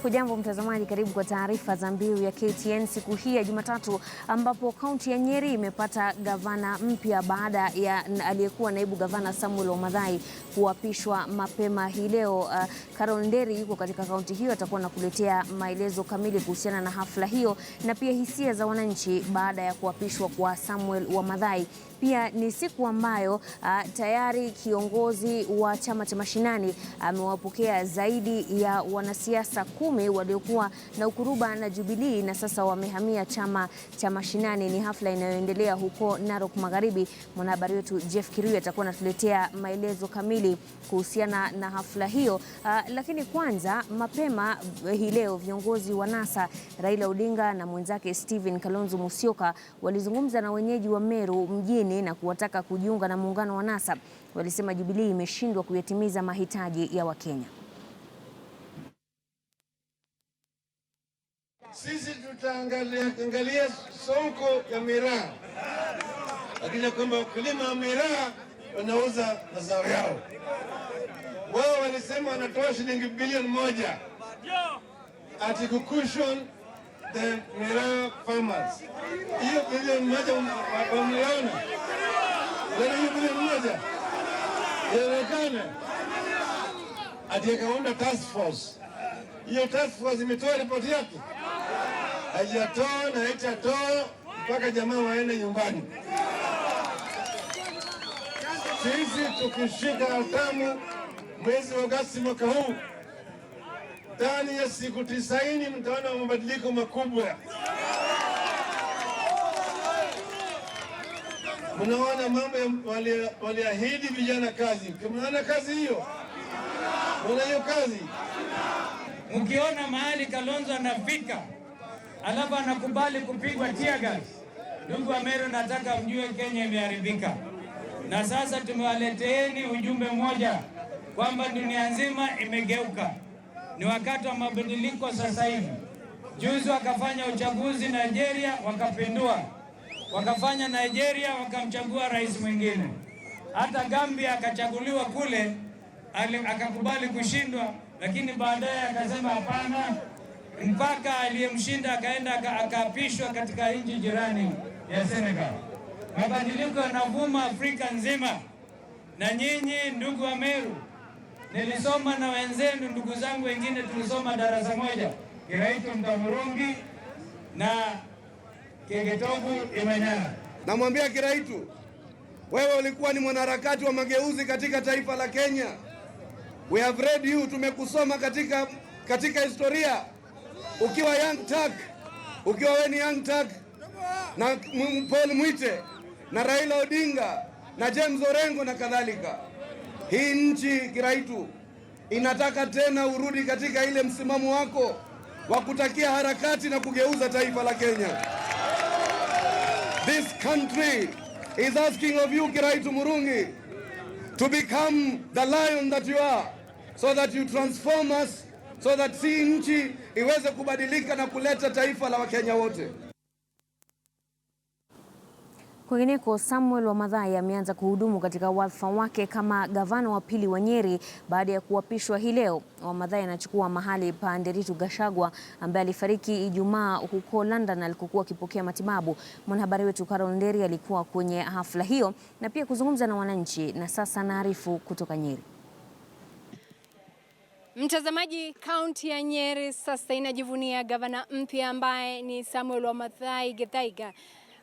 Hujambo mtazamaji, karibu kwa taarifa za Mbiu ya KTN siku hii ya Jumatatu, ambapo kaunti ya Nyeri imepata gavana mpya baada ya aliyekuwa naibu gavana Samuel Omadhai kuapishwa mapema hii leo. Carol Nderi yuko katika kaunti hiyo, atakuwa nakuletea maelezo kamili kuhusiana na hafla hiyo na pia hisia za wananchi baada ya kuapishwa kwa Samuel Omadhai. Pia ni siku ambayo tayari kiongozi wa chama cha mashinani amewapokea zaidi ya wanasiasa 10 waliokuwa na ukuruba na Jubilee na sasa wamehamia chama cha mashinani. Ni hafla inayoendelea huko Narok Magharibi. Mwanahabari wetu Jeff Kirui atakuwa anatuletea maelezo kamili kuhusiana na hafla hiyo. Lakini kwanza, mapema hii leo viongozi wa NASA Raila Odinga na mwenzake Stephen Kalonzo Musyoka walizungumza na wenyeji wa Meru mjini na kuwataka kujiunga na muungano wa NASA. Walisema Jubilee imeshindwa kuyatimiza mahitaji ya Wakenya. Sisi tutaangalia soko ya miraa, lakini kwamba wakulima wa miraa wanauza mazao yao. Wao walisema wanatoa shilingi bilioni 1 ati kucushion the miraa farmers. Hiyo bilioni 1 wameliona. Hiyo bilioni 1 inaonekana ati akaunda task force. Hiyo task force imetoa ripoti yake, haijatoa na haitatoa mpaka jamaa waende nyumbani. Sisi tukishika hatamu mwezi wa Agosti mwaka huu, ndani ya siku 90 mtaona mabadiliko makubwa. Mnaona mambo waliahidi vijana kazi. Mnaona kazi hiyo? Mnaona hiyo kazi? Mkiona mahali Kalonzo anafika, alafu anakubali kupigwa tear gas, ndugu wa Meru, nataka mjue Kenya imeharibika. Na sasa tumewaleteeni ujumbe mmoja kwamba dunia nzima imegeuka. Ni wakati wa mabadiliko sasa hivi. Juzi wakafanya uchaguzi Nigeria, wakapindua. Wakafanya Nigeria, wakamchagua rais mwingine. Hata Gambia akachaguliwa kule, akakubali kushindwa, lakini baadaye akasema hapana, mpaka aliyemshinda akaenda akaapishwa katika nchi jirani ya Senegal. Mabadiliko yanavuma Afrika nzima. Na nyinyi ndugu wa Meru, nilisoma na wenzenu, ndugu zangu wengine tulisoma darasa moja, Kiraitu Mtamurungi na Kegetobu Imanyana. Namwambia Kiraitu, wewe ulikuwa ni mwanaharakati wa mageuzi katika taifa la Kenya. We have read you, tumekusoma katika historia. Ukiwa Young Turk, ukiwa wewe ni Young Turk na Paul Mwite na Raila Odinga na James Orengo na kadhalika. Hii nchi Kiraitu inataka tena urudi katika ile msimamo wako wa kutakia harakati na kugeuza taifa la Kenya. This country is asking of you, Kiraitu Murungi, to become the lion that you are, so that you transform us, so that si nchi iweze kubadilika na kuleta taifa la Wakenya wote. Kwingineko, Samuel Omadhai ameanza kuhudumu katika wadhifa wake kama gavana wa pili wa Nyeri baada ya kuapishwa hii leo. Omadhai anachukua mahali pa Nderitu Gachagua ambaye alifariki Ijumaa huko London alikokuwa akipokea matibabu. Mwanahabari wetu Carol Nderi alikuwa kwenye hafla hiyo na pia kuzungumza na wananchi, na sasa naarifu kutoka Nyeri. Mtazamaji, kaunti ya Nyeri sasa inajivunia gavana mpya ambaye ni Samuel Omadhai Githaiga.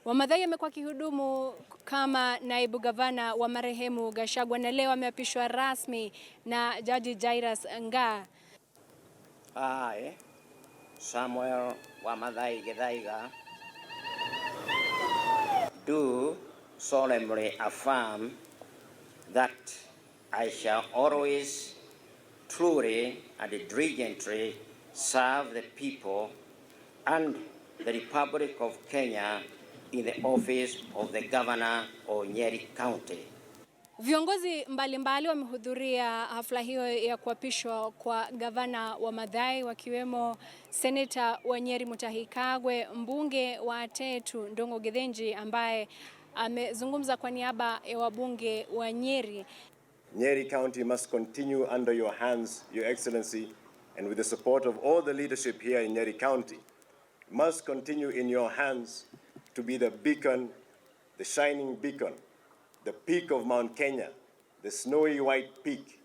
Omadhai amekuwa akihudumu kama naibu gavana wa marehemu Gachagua na leo ameapishwa rasmi na Jaji Jairus Nga. I, Samuel Omadhai Githaiga, do solemnly affirm that I shall always truly and diligently serve the people and the Republic of Kenya in the office of the governor of Nyeri County. Viongozi mbalimbali wamehudhuria hafla hiyo ya kuapishwa kwa gavana Omadhai, wakiwemo seneta wa Nyeri Mutahi Kagwe, mbunge wa Tetu Ndongo Githinji ambaye amezungumza kwa niaba ya wabunge wa Nyeri. Nyeri County must continue under your hands, Your Excellency, and with the support of all the leadership here in Nyeri County, must continue in your hands to be the beacon, the shining beacon, the peak of Mount Kenya, the snowy white peak,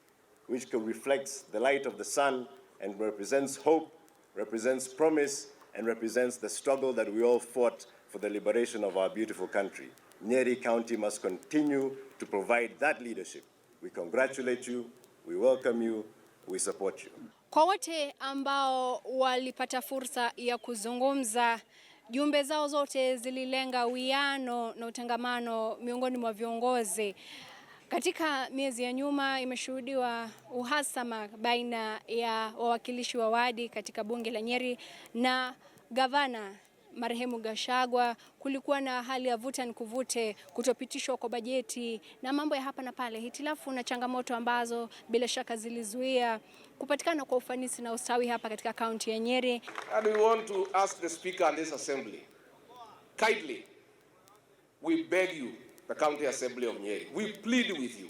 which reflects the light of the sun and represents hope, represents promise, and represents the struggle that we all fought for the liberation of our beautiful country. Nyeri County must continue to provide that leadership. We congratulate you, we welcome you, we support you. Kwa wote ambao walipata fursa ya kuzungumza, jumbe zao zote zililenga uwiano na utangamano miongoni mwa viongozi. Katika miezi ya nyuma imeshuhudiwa uhasama baina ya wawakilishi wa wadi katika bunge la Nyeri na gavana marehemu Gachagua. Kulikuwa na hali ya vuta ni kuvute, kutopitishwa kwa bajeti na mambo ya hapa na pale, hitilafu na changamoto ambazo bila shaka zilizuia kupatikana kwa ufanisi na ustawi hapa katika kaunti ya Nyeri. And we want to ask the speaker and this assembly, kindly, we beg you, the County Assembly of Nyeri, we plead with you,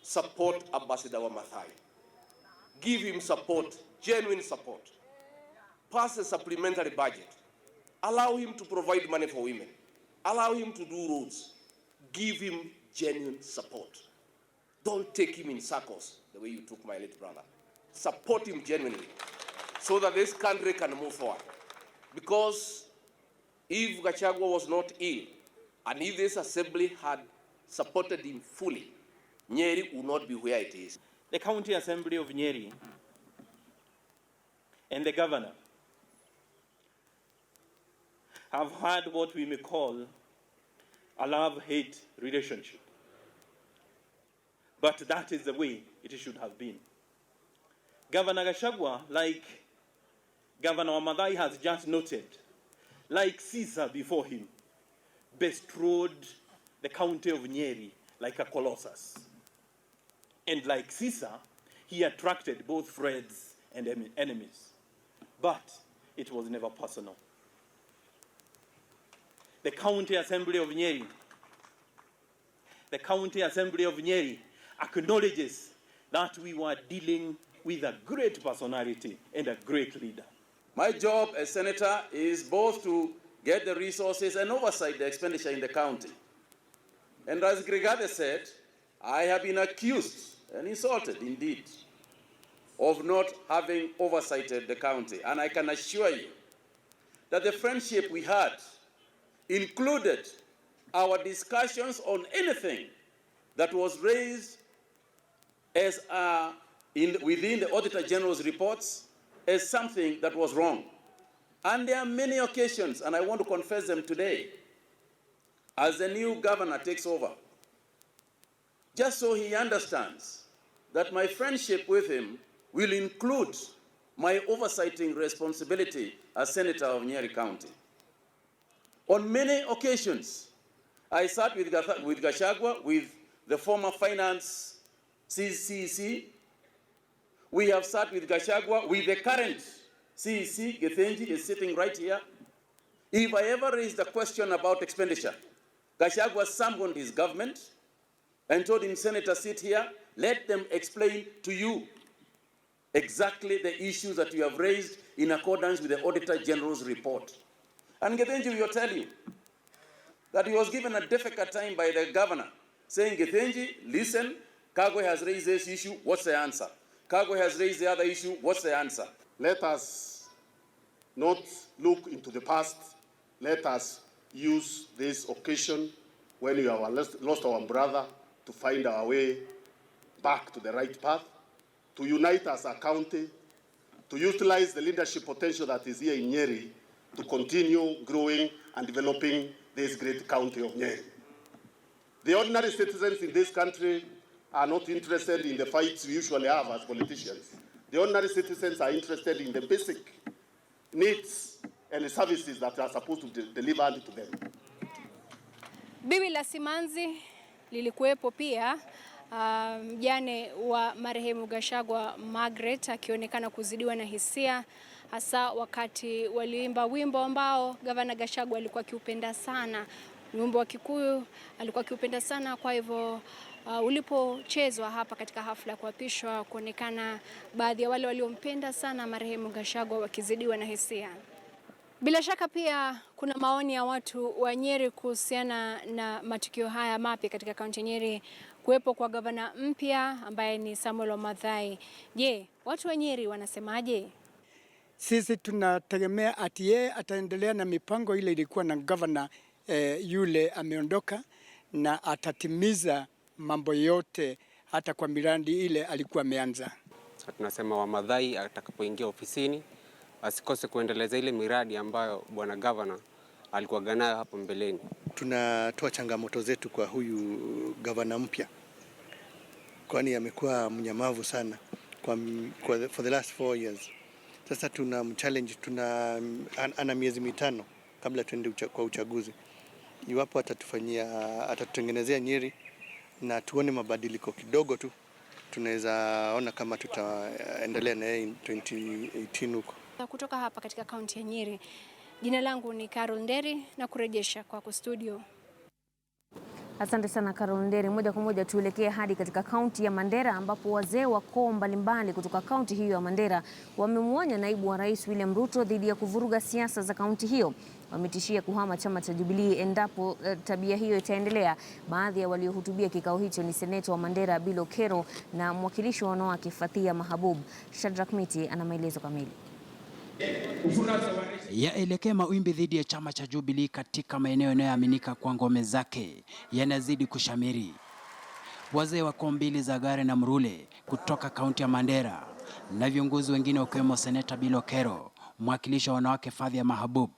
support Ambassador Wamathai. Give him support, genuine support. Pass a supplementary budget. Allow him to provide money for women. Allow him to do roads. Give him genuine support. Don't take him in circles the way you took my late brother. Support him genuinely so that this country can move forward. Because if Gachagua was not ill, and if this assembly had supported him fully, Nyeri would not be where it is. The County Assembly of Nyeri and the governor have had what we may call a love-hate relationship. But that is the way it should have been. Governor Gachagua, like Governor Wamathai has just noted, like Caesar before him, bestrode the county of Nyeri like a colossus. And like Caesar, he attracted both friends and enemies. But it was never personal. The County Assembly of Nyeri acknowledges that we were dealing with a great personality and a great leader. My job as senator is both to get the resources and oversight the expenditure in the county. And as Gregade said, I have been accused and insulted indeed of not having oversighted the county. And I can assure you that the friendship we had included our discussions on anything that was raised as within the Auditor General's reports as something that was wrong. And there are many occasions, and I want to confess them today, as the new governor takes over, just so he understands that my friendship with him will include my oversighting responsibility as Senator of Nyeri County. On many occasions, I sat with Gachagua, with the former finance CEC. We have sat with Gachagua, with the current CEC, Gethenji is sitting right here. If I ever raised a question about expenditure, Gachagua summoned his government and told him, Senator, sit here, let them explain to you exactly the issues that you have raised in accordance with the Auditor General's report. And Gethenji will tell you that he was given a difficult time by the governor, saying, Gethenji, listen, Kagwe has raised this issue, what's the answer? Kagwe has raised the other issue, what's the answer? Let us not look into the past. Let us use this occasion when we have lost our brother to find our way back to the right path, to unite as a county, to utilize the leadership potential that is here in Nyeri to continue growing and developing this great county of Nyeri. The ordinary citizens in this country are not interested in the fights we usually have as politicians. The ordinary citizens are interested in the basic needs and the services that are supposed to be delivered to them. Biwi la simanzi lilikuwepo pia, mjane wa marehemu Gachagua Margaret akionekana kuzidiwa na hisia, hasa wakati waliimba wimbo ambao Gavana Gachagua alikuwa akiupenda sana. Wimbo wa Kikuyu alikuwa akiupenda sana, kwa hivyo ulipochezwa hapa katika hafla ya kuapishwa, kuonekana baadhi ya wale waliompenda sana marehemu Gachagua wakizidiwa na hisia. Bila shaka pia kuna maoni ya watu wa Nyeri kuhusiana na matukio haya mapya katika kaunti ya Nyeri, kuwepo kwa gavana mpya ambaye ni Samuel Mathai. Je, watu wa Nyeri wanasemaje? Sisi tunategemea ati yeye ataendelea na mipango ile ilikuwa na gavana yule ameondoka, na atatimiza mambo yote hata kwa miradi ile alikuwa ameanza. Tunasema wa Mathai atakapoingia ofisini asikose kuendeleza ile miradi ambayo bwana gavana alikuwa nayo hapo mbeleni. Tunatoa changamoto zetu kwa huyu gavana mpya, kwani amekuwa mnyamavu sana for the last 4 years. Sasa tuna challenge, ana miezi mitano kabla tuende kwa uchaguzi. Iwapo atatutengenezea Nyeri na tuone mabadiliko kidogo tu, tunaweza ona kama tutaendelea na yeye 2018 huko. Kutoka hapa katika kaunti ya Nyeri, jina langu ni Carol Nderi na kurejesha kwako studio. Asante sana Carol Nderi. Moja kwa moja tuelekee hadi katika kaunti ya Mandera ambapo wazee wa koo mbalimbali kutoka kaunti hiyo ya Mandera wamemwonya naibu wa rais William Ruto dhidi ya kuvuruga siasa za kaunti hiyo. Wametishia kuhama chama cha Jubilee endapo tabia hiyo itaendelea. Baadhi ya waliohutubia kikao hicho ni seneta wa Mandera Bilo Kero na mwakilishi wa wanawake Fathia Mahabub. Shadrack Miti ana maelezo kamili. Yaelekea mawimbi dhidi ya chama cha Jubilee katika maeneo yanayoaminika kwa ngome zake yanazidi kushamiri. Wazee wa koo mbili za Gare na Mrule kutoka kaunti ya Mandera na viongozi wengine wakiwemo seneta Bilo Kero, mwakilishi wa wanawake Fathia Mahabub,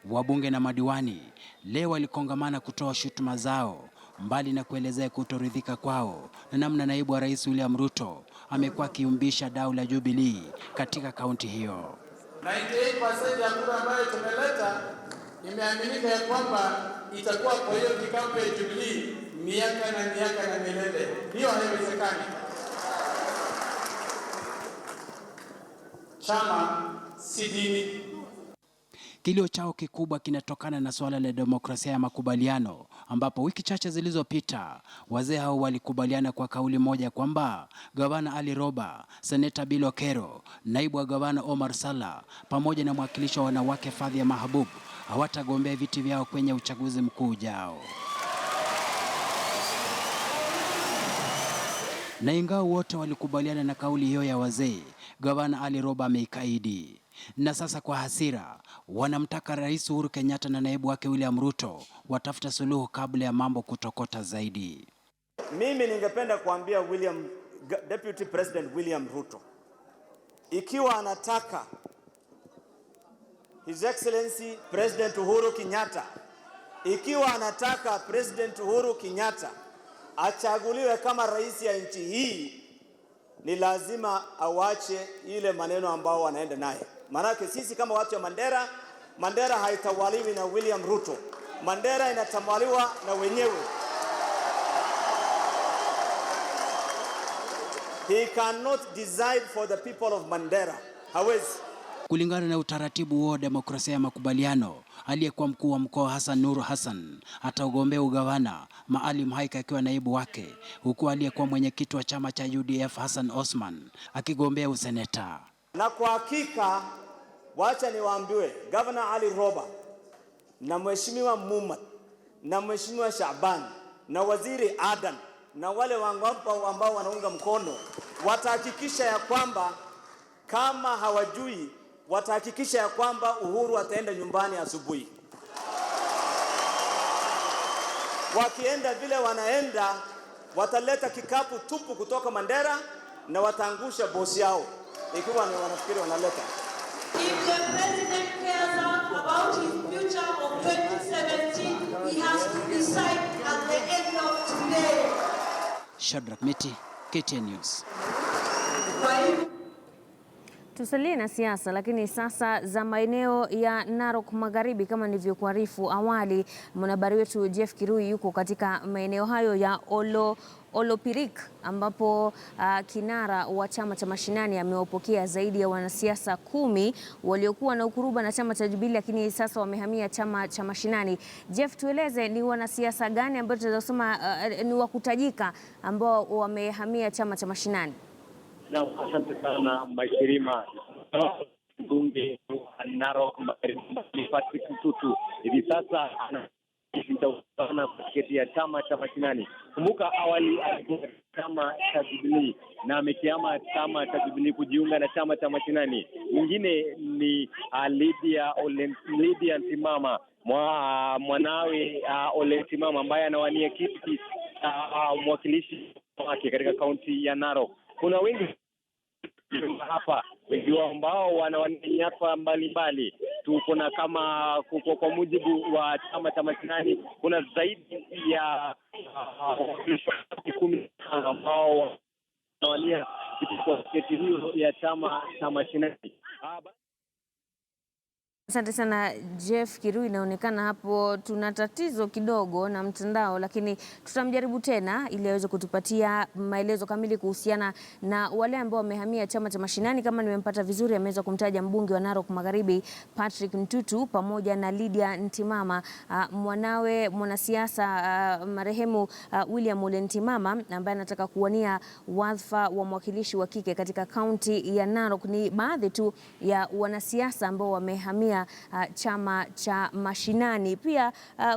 wabunge na madiwani leo walikongamana kutoa shutuma zao, mbali na kuelezea kutoridhika kwao na namna naibu wa rais William Ruto amekuwa akiumbisha dau la Jubilee katika kaunti hiyo. 98% ya kura ambayo tumeleta imeaminika ya kwamba itakuwa kwa hiyo kikapu ya Jubilee miaka na milele. Hiyo haiwezekani. Chama si dini. Kilio chao kikubwa kinatokana na suala la demokrasia ya makubaliano, ambapo wiki chache zilizopita wazee hao walikubaliana kwa kauli moja kwamba gavana Ali Roba, seneta Bilo Kero, naibu wa gavana Omar Sala pamoja na mwakilishi wa wanawake Fathia Mahabub hawatagombea viti vyao kwenye uchaguzi mkuu ujao. Na ingawa wote walikubaliana na kauli hiyo ya wazee, gavana Ali Roba ameikaidi. Na sasa kwa hasira wanamtaka Rais Uhuru Kenyatta na naibu wake William Ruto watafuta suluhu kabla ya mambo kutokota zaidi. Mimi ningependa kuambia Deputy President William Ruto, ikiwa anataka His Excellency President Uhuru Kenyatta, ikiwa anataka President Uhuru Kenyatta achaguliwe kama rais ya nchi hii, ni lazima awache ile maneno ambao wanaenda naye. Maanake sisi kama watu wa Mandera haitawaliwi na William Ruto. Mandera inatawaliwa na wenyewe. He cannot decide for the people of Mandera. Hawezi. Kulingana na utaratibu huo demokrasia ya makubaliano, aliyekuwa mkuu wa mkoa Hassan Nuru Hassan atagombea ugavana, Maalim Haika akiwa naibu wake, huku aliyekuwa mwenyekiti wa chama cha UDF Hassan Osman akigombea useneta. Na kwa hakika wacha niwaambiwe, Governor Ali Roba na Mheshimiwa Muhammad na Mheshimiwa Shaban na Waziri Adan na wale ambao wanaunga mkono watahakikisha ya kwamba, kama hawajui, watahakikisha ya kwamba Uhuru ataenda nyumbani asubuhi. Wakienda vile wanaenda, wataleta kikapu tupu kutoka Mandera na wataangusha bosi yao ikiwa wanafikiri wanaleta. If the president cares about his future of 2017, he has to decide at the end of today. Shadrack Miti, KTN News. Tusalie na siasa, lakini sasa za maeneo ya Narok Magharibi. Kama nilivyokuarifu awali, mwanahabari wetu Jeff Kirui yuko katika maeneo hayo ya Olopirik ambapo kinara wa chama cha mashinani amewapokea zaidi ya wanasiasa 10 waliokuwa na ukuruba na chama cha Jubilee, lakini sasa wamehamia chama cha mashinani. Jeff, tueleze ni wanasiasa gani ambao tunaweza kusema ni wakutajika ambao wamehamia chama cha mashinani? Na asante sana Mashirima. Bunge Narok Patrick Mtutu hivi sasa ana tiketi ya chama cha mashinani. Kumbuka awali alikuwa chama cha Jubilee na amekihama chama cha Jubilee kujiunga na chama cha mashinani. Mwingine ni Lydia Ntimama, mwanawe Ole Ntimama ambaye anawania kiti mwakilishi wake katika kaunti ya Narok. Kuna wengi hapa, wengi wao ambao wanawania nyadhifa mbalimbali. Tuko na kama kwa mujibu wa chama cha mashinani kuna zaidi ya 10 ambao wanawania tiketi hiyo ya chama cha mashinani. Asante sana Jeff Kirui. Inaonekana hapo tuna tatizo kidogo na mtandao, lakini tutamjaribu tena ili aweze kutupatia maelezo kamili kuhusiana na wale ambao wamehamia chama cha mashinani. Kama nimempata vizuri, ameweza kumtaja mbunge wa Narok Magharibi Patrick Mtutu pamoja na Lydia Ntimama, mwanawe mwanasiasa marehemu William Ole Ntimama ambaye anataka kuwania wadhifa wa mwakilishi wa kike katika kaunti ya Narok. Ni baadhi tu ya wanasiasa ambao wamehamia chama cha mashinani. Pia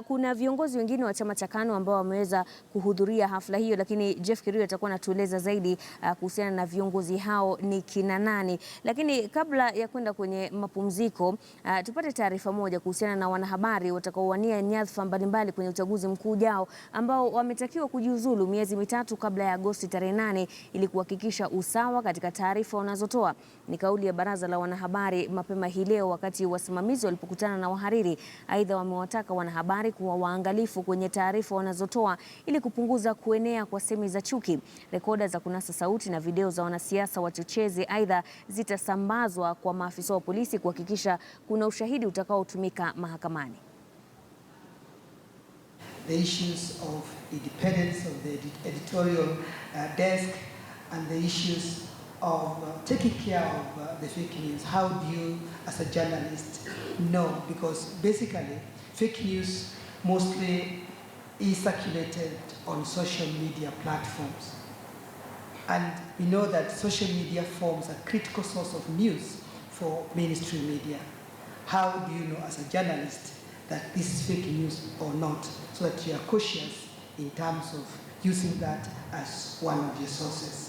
kuna viongozi wengine wa chama cha KANU ambao wameweza kuhudhuria hafla hiyo, lakini Jeff Kirui atakuwa anatueleza zaidi kuhusiana na viongozi hao ni kina nani. Lakini kabla ya kwenda kwenye mapumziko, tupate taarifa moja kuhusiana na wanahabari watakaowania nyadhifa mbalimbali kwenye uchaguzi mkuu ujao ambao wametakiwa kujiuzulu miezi mitatu kabla ya Agosti tarehe 8 ili kuhakikisha usawa katika taarifa wanazotoa. Ni kauli ya baraza la wanahabari mapema hii leo wakati wasimamizi walipokutana na wahariri. Aidha, wamewataka wanahabari kuwa waangalifu kwenye taarifa wanazotoa ili kupunguza kuenea kwa semi za chuki. Rekoda za kunasa sauti na video za wanasiasa wachochezi aidha zitasambazwa kwa maafisa wa polisi kuhakikisha kuna ushahidi utakaotumika mahakamani. The issues of independence of the editorial desk and the issues of taking care of the fake news. How do you, as a journalist, know? Because basically, fake news mostly is circulated on social media platforms. And we know that social media forms a critical source of news for mainstream media. How do you know, as a journalist, that this is fake news or not, so that you are cautious in terms of using that as one of your sources?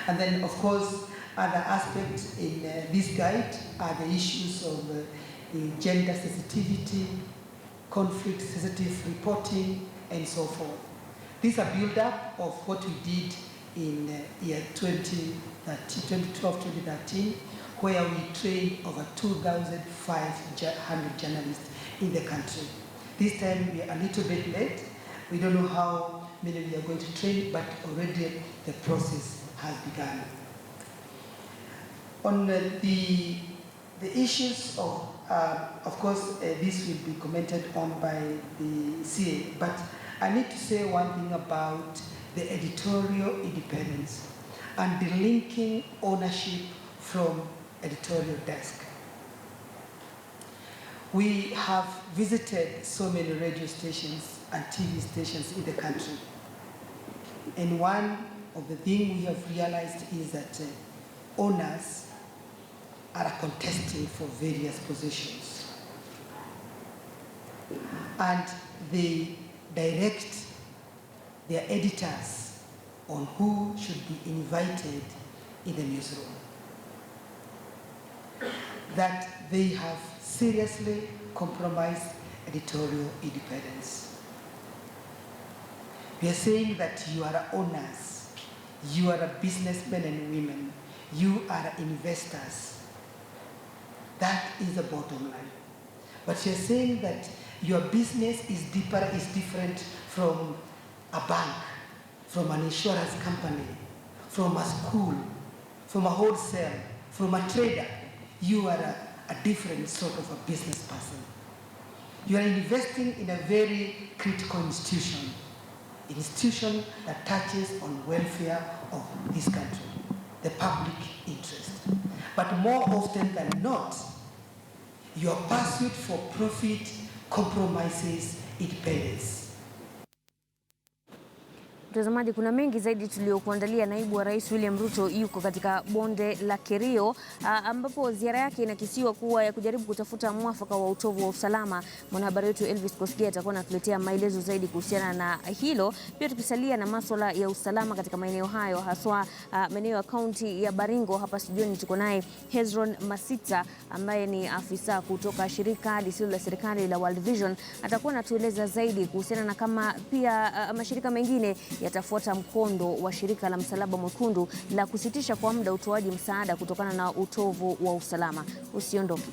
And then, of course, other aspects in this guide are the issues of gender sensitivity, conflict-sensitive reporting, and so forth. These are build-up of what we did in year 2012-2013, where we trained over 2,500 journalists in the country. This time we are a little bit late. We don't know how many we are going to train, but already the process has begun. On the issues of course, this will be commented on by the CA, but I need to say one thing about the editorial independence and the linking ownership from editorial desk. We have visited so many radio stations and TV stations in the country, and one of the things we have realized is that owners are contesting for various positions, and they direct their editors on who should be invited in the newsroom. That they have seriously compromised editorial independence. We are saying that you are owners, you are businessmen and women, you are investors. That is the bottom line. But you're saying that your business is different from a bank, from an insurance company, from a school, from a wholesale, from a trader. You are a different sort of a business person. You are investing in a very critical institution. institution that touches on welfare of this country, the public interest. But more often than not, your pursuit for profit compromises independence. Mtazamaji, kuna mengi zaidi tuliokuandalia. Naibu wa Rais William Ruto yuko katika bonde la Kerio ambapo ziara yake inakisiwa kuwa ya kujaribu kutafuta mwafaka wa utovu wa usalama. Mwanahabari wetu Elvis Kosgei atakuwa anatuletea maelezo zaidi kuhusiana na hilo. Pia tukisalia na masuala ya usalama katika maeneo hayo, haswa maeneo ya kaunti ya Baringo. Hapa studioni tuko naye Hezron Masita ambaye ni afisa kutoka shirika lisilo la serikali la World Vision. Atakuwa anatueleza zaidi kuhusiana na kama pia mashirika mengine yatafuata mkondo wa shirika la Msalaba Mwekundu la kusitisha kwa muda utoaji msaada kutokana na utovu wa usalama. Usiondoke.